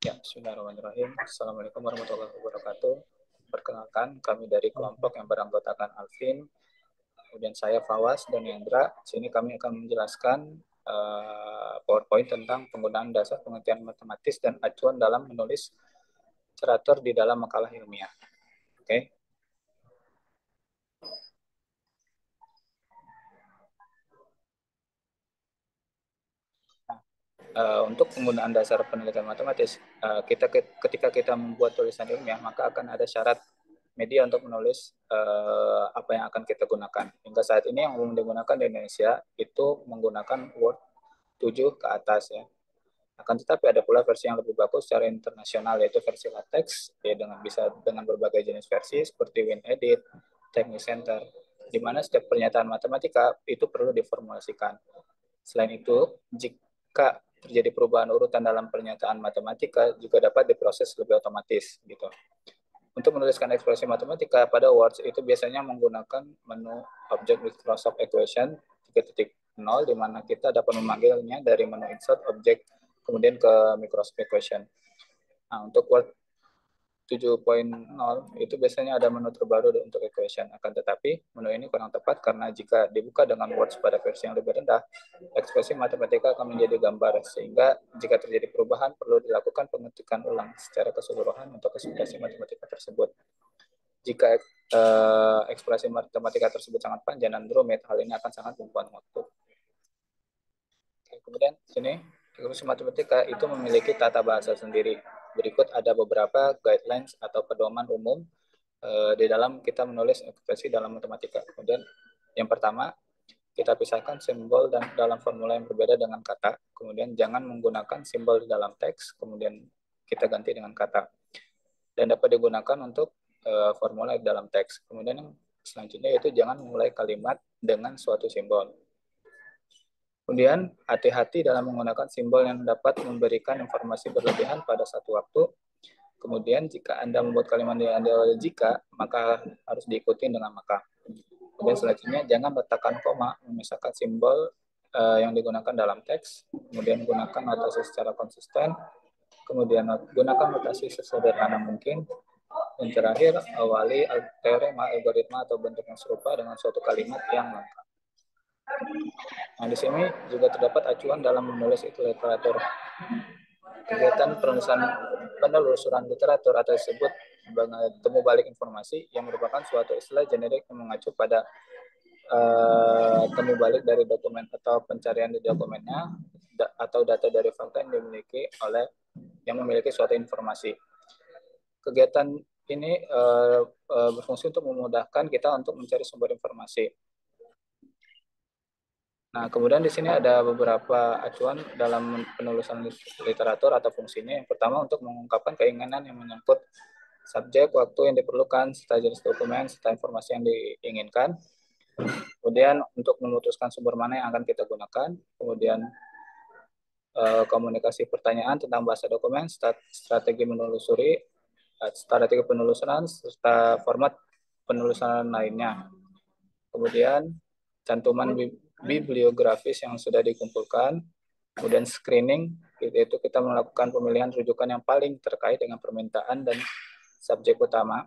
Ya, bismillahirrahmanirrahim. Assalamualaikum warahmatullahi wabarakatuh. Perkenalkan, kami dari kelompok yang beranggotakan Alvin, kemudian saya Fawas dan Yandra. Sini kami akan menjelaskan PowerPoint tentang penggunaan dasar pengertian matematis dan acuan dalam menulis literatur di dalam makalah ilmiah. Oke. Untuk penggunaan dasar penelitian matematis, ketika kita membuat tulisan ilmiah, maka akan ada syarat media untuk menulis apa yang akan kita gunakan. Hingga saat ini yang umum digunakan di Indonesia itu menggunakan Word 7 ke atas ya. Akan tetapi ada pula versi yang lebih bagus secara internasional, yaitu versi LaTeX ya, dengan berbagai jenis versi seperti WinEdit, Technic Center, di mana setiap pernyataan matematika itu perlu diformulasikan. Selain itu, jika terjadi perubahan urutan dalam pernyataan matematika juga dapat diproses lebih otomatis gitu. Untuk menuliskan ekspresi matematika pada Word itu biasanya menggunakan menu Object with Close-up Equation 3.0, di mana kita dapat memanggilnya dari menu Insert Object kemudian ke Microsoft Equation. Nah, untuk Word 7.0 itu biasanya ada menu terbaru untuk equation. Akan tetapi menu ini kurang tepat karena jika dibuka dengan Word pada versi yang lebih rendah, ekspresi matematika akan menjadi gambar, sehingga jika terjadi perubahan perlu dilakukan pengetikan ulang secara keseluruhan untuk ekspresi matematika tersebut. Jika ekspresi matematika tersebut sangat panjang dan rumit, hal ini akan sangat membuat waktu. Kemudian sini ekspresi matematika itu memiliki tata bahasa sendiri. Berikut ada beberapa guidelines atau pedoman umum di dalam kita menulis ekspresi dalam matematika. Kemudian yang pertama, kita pisahkan simbol dan dalam formula yang berbeda dengan kata. Kemudian jangan menggunakan simbol di dalam teks, kemudian kita ganti dengan kata. Dan dapat digunakan untuk formula di dalam teks. Kemudian yang selanjutnya yaitu jangan memulai kalimat dengan suatu simbol. Kemudian, hati-hati dalam menggunakan simbol yang dapat memberikan informasi berlebihan pada satu waktu. Kemudian, jika Anda membuat kalimat yang ada jika, maka harus diikuti dengan maka. Kemudian selanjutnya, jangan letakkan koma memisahkan simbol yang digunakan dalam teks. Kemudian, gunakan notasi secara konsisten. Kemudian, gunakan notasi sesederhana mungkin. Dan terakhir, awali teorema, algoritma, atau bentuk yang serupa dengan suatu kalimat yang lengkap. Nah, di sini juga terdapat acuan dalam menulis literatur. Kegiatan penelusuran literatur atau disebut temu balik informasi yang merupakan suatu istilah generik yang mengacu pada temu balik dari dokumen atau pencarian di dokumennya atau data dari fakta yang memiliki suatu informasi. Kegiatan ini berfungsi untuk memudahkan kita untuk mencari sumber informasi. Nah, kemudian di sini ada beberapa acuan dalam penulisan literatur atau fungsinya. Yang pertama untuk mengungkapkan keinginan yang menyangkut subjek, waktu yang diperlukan, serta jenis dokumen, serta informasi yang diinginkan. Kemudian untuk memutuskan sumber mana yang akan kita gunakan. Kemudian komunikasi pertanyaan tentang bahasa dokumen, strategi penelusuran, serta format penulisan lainnya. Kemudian cantuman bibliografis yang sudah dikumpulkan, kemudian screening, yaitu kita melakukan pemilihan rujukan yang paling terkait dengan permintaan dan subjek utama,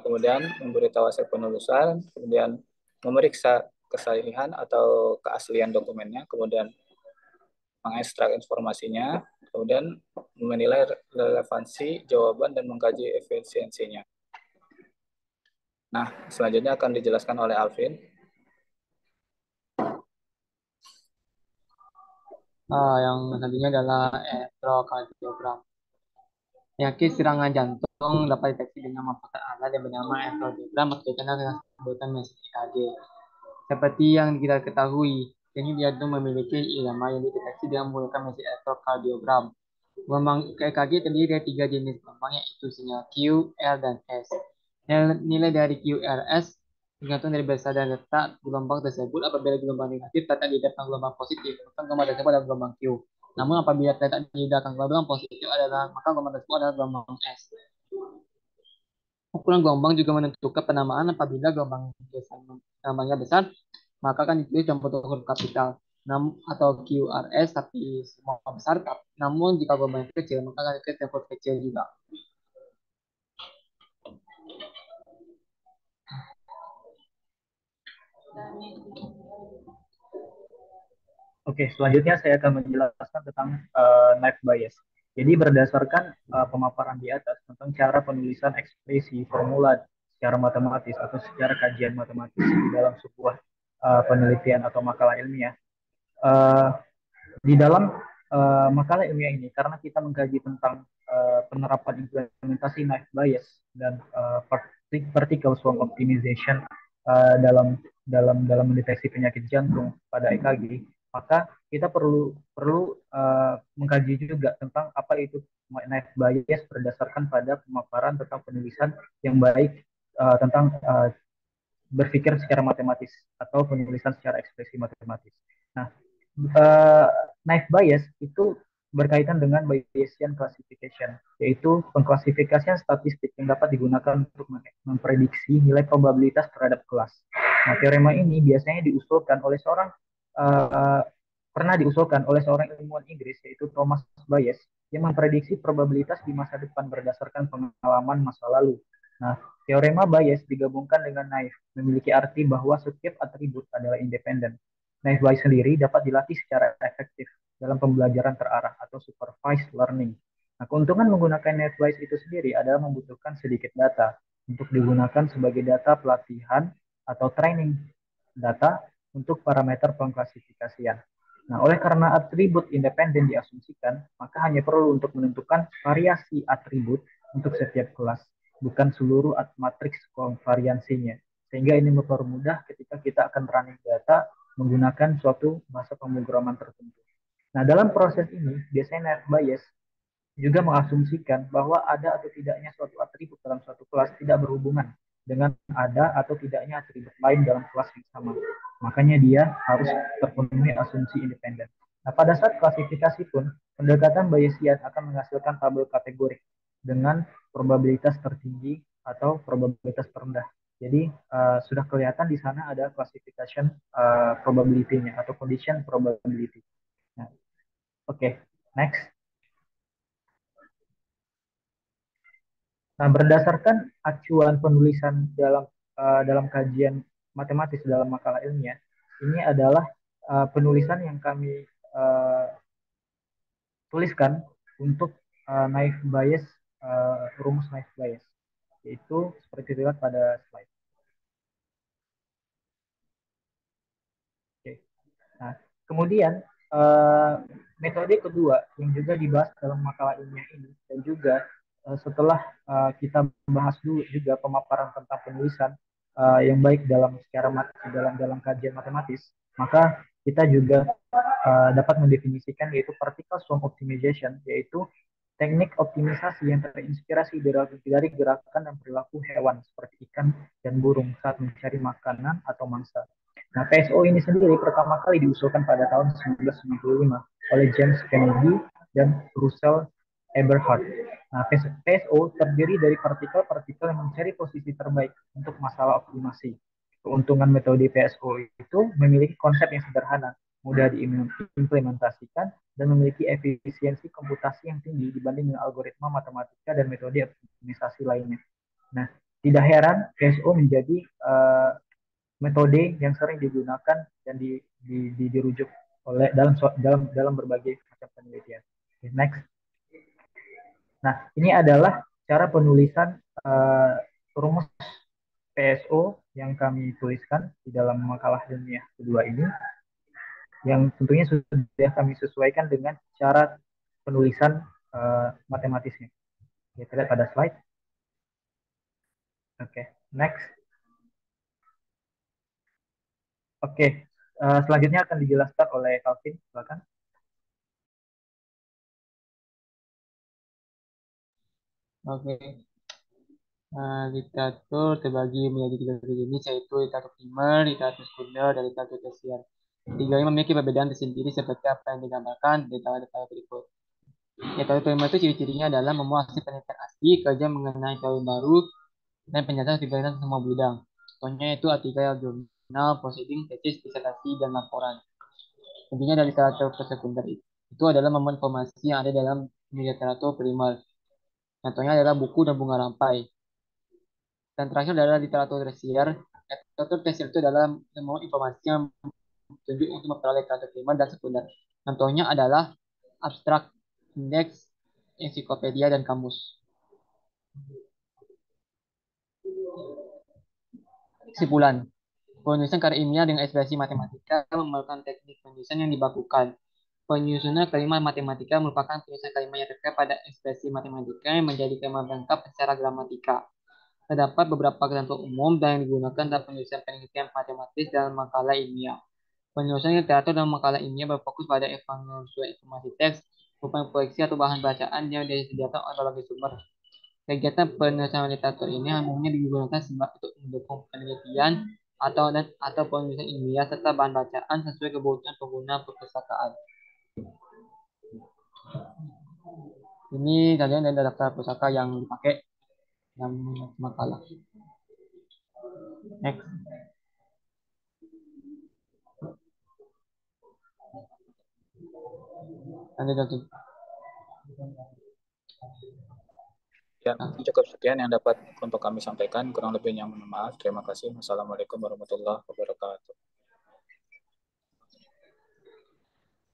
kemudian memberitahu hasil penulisan, kemudian memeriksa kesahihan atau keaslian dokumennya, kemudian mengekstrak informasinya, kemudian menilai relevansi jawaban dan mengkaji efisiensinya. Nah, selanjutnya akan dijelaskan oleh Alvin. Yang selanjutnya adalah elektrokardiogram. Penyakit serangan jantung dapat deteksi dengan memakai alat yang bernama elektrokardiogram atau dikenal dengan sebutan mesin EKG. Seperti yang kita ketahui, jenis jantung memiliki irama yang dideteksi dengan menggunakan mesin elektrokardiogram. Gelombang EKG terdiri dari 3 jenis gelombang, yaitu sinyal Q, L, dan S. Nilai dari QRS tergantung dari besar dan letak gelombang tersebut. Apabila gelombang negatif terletak di belakang gelombang positif, maka gelombang tersebut adalah gelombang Q. Namun apabila terletak di belakang gelombang positif maka gelombang tersebut adalah gelombang S. Ukuran gelombang juga menentukan penamaan. Apabila gelombangnya besar, maka akan ditulis dalam bentuk huruf kapital. atau QRS tapi semua besar. Namun jika beban kecil maka ke level kecil juga. Oke, selanjutnya saya akan menjelaskan tentang knife bias. Jadi berdasarkan pemaparan di atas tentang cara penulisan ekspresi formula secara matematis atau secara kajian matematis di dalam sebuah penelitian atau makalah ilmiah, uh, di dalam makalah ilmiah ini karena kita mengkaji tentang penerapan implementasi knife bias dan particle swarm optimization dalam mendeteksi penyakit jantung pada EKG, maka kita perlu perlu mengkaji juga tentang apa itu knife bias berdasarkan pada pemaparan tentang penulisan yang baik tentang berpikir secara matematis atau penulisan secara ekspresi matematis. Nah, uh, knife bias itu berkaitan dengan Bayesian classification, yaitu pengklasifikasian statistik yang dapat digunakan untuk memprediksi nilai probabilitas terhadap kelas. Nah, teorema ini biasanya diusulkan oleh uh, pernah diusulkan oleh seorang ilmuwan Inggris yaitu Thomas Bayes yang memprediksi probabilitas di masa depan berdasarkan pengalaman masa lalu. Nah, teorema Bayes digabungkan dengan naive memiliki arti bahwa setiap atribut adalah independen. Naive Bayes sendiri dapat dilatih secara efektif dalam pembelajaran terarah atau supervised learning. Nah, keuntungan menggunakan naive Bayes itu sendiri adalah membutuhkan sedikit data untuk digunakan sebagai data pelatihan atau training data untuk parameter pengklasifikasian. Nah, oleh karena atribut independen diasumsikan, maka hanya perlu untuk menentukan variasi atribut untuk setiap kelas, bukan seluruh matriks konvariansinya. Sehingga ini mempermudah ketika kita akan running data menggunakan suatu masa pemrograman tertentu. Nah, dalam proses ini, biasanya net bias juga mengasumsikan bahwa ada atau tidaknya suatu atribut dalam suatu kelas tidak berhubungan dengan ada atau tidaknya atribut lain dalam kelas yang sama. Makanya dia harus terpenuhi asumsi independen. Nah, pada saat klasifikasi pun, pendekatan Bayesian akan menghasilkan tabel kategori dengan probabilitas tertinggi atau probabilitas terendah. Jadi sudah kelihatan di sana ada classification probability-nya atau condition probability. Nah, oke, next. Nah, berdasarkan acuan penulisan dalam kajian matematis dalam makalah ilmiah, ini adalah penulisan yang kami uh, tuliskan untuk naive bias, rumus naive bias, yaitu seperti dilihat pada slide. Oke. Nah, kemudian metode kedua yang juga dibahas dalam makalah ilmiah ini dan juga setelah kita bahas dulu juga pemaparan tentang penulisan yang baik dalam secara dalam kajian matematis, maka kita juga dapat mendefinisikan yaitu particle swarm optimization, yaitu teknik optimisasi yang terinspirasi dari gerakan dan perilaku hewan seperti ikan dan burung saat mencari makanan atau mangsa. Nah, PSO ini sendiri pertama kali diusulkan pada tahun 1995 oleh James Kennedy dan Russell Eberhard. Nah, PSO terdiri dari partikel-partikel yang mencari posisi terbaik untuk masalah optimasi. Keuntungan metode PSO itu memiliki konsep yang sederhana, mudah diimplementasikan, dan memiliki efisiensi komputasi yang tinggi dibanding dengan algoritma matematika dan metode optimisasi lainnya. Nah, tidak heran PSO menjadi metode yang sering digunakan dan dirujuk oleh dalam berbagai macam penelitian. Okay, next. Nah, ini adalah cara penulisan rumus PSO yang kami tuliskan di dalam makalah ilmiah kedua ini, yang tentunya sudah kami sesuaikan dengan cara penulisan matematisnya. Kita lihat pada slide. Oke, next. Oke, selanjutnya akan dijelaskan oleh Calvin, silakan. Oke. Literatur terbagi menjadi tiga jenis, yaitu literatur primer, literatur sekunder, dan literatur tersier. Tiga ini memiliki perbedaan tersendiri seperti apa yang digambarkan di data berikut. Literatur primer itu ciri-cirinya adalah memuat hasil penelitian asli, kerja mengenai teori baru, dan penjelasan diberikan semua bidang. Contohnya itu artikel jurnal, proceeding, tesis, disertasi, dan laporan. Intinya dari literatur sekunder itu adalah momen informasi yang ada dalam literatur primer. Contohnya adalah buku dan bunga rampai. Dan terakhir adalah literatur tersier. Literatur tersier itu adalah semua informasi yang tunjuk untuk memperoleh literatur primer dan sekunder. Contohnya adalah abstrak, indeks, ensiklopedia, dan kamus. Kesimpulan, penulisan karya ilmiah dengan ekspresi matematika memerlukan teknik penulisan yang dibakukan. Penyusunan kalimat matematika merupakan penyusunan kalimat yang terkait pada ekspresi matematika yang menjadi kalimat lengkap secara gramatika. Terdapat beberapa ketentuan umum dan yang digunakan dalam penulisan penelitian matematis dalam makalah ilmiah. Penyusunan literatur dalam makalah ilmiah berfokus pada evaluasi informasi teks, bukan proyeksi atau bahan bacaan yang disediakan oleh berbagai sumber. Kegiatan penulisan literatur ini umumnya digunakan untuk mendukung penelitian atau penulisan ilmiah serta bahan bacaan sesuai kebutuhan pengguna perpustakaan. Ini kalian ada daftar pustaka yang dipakai dalam makalah. Next. Lanjut. Ya, mungkin cukup sekian yang dapat untuk kami sampaikan. Kurang lebihnya mohon maaf. Terima kasih. Wassalamualaikum warahmatullahi wabarakatuh.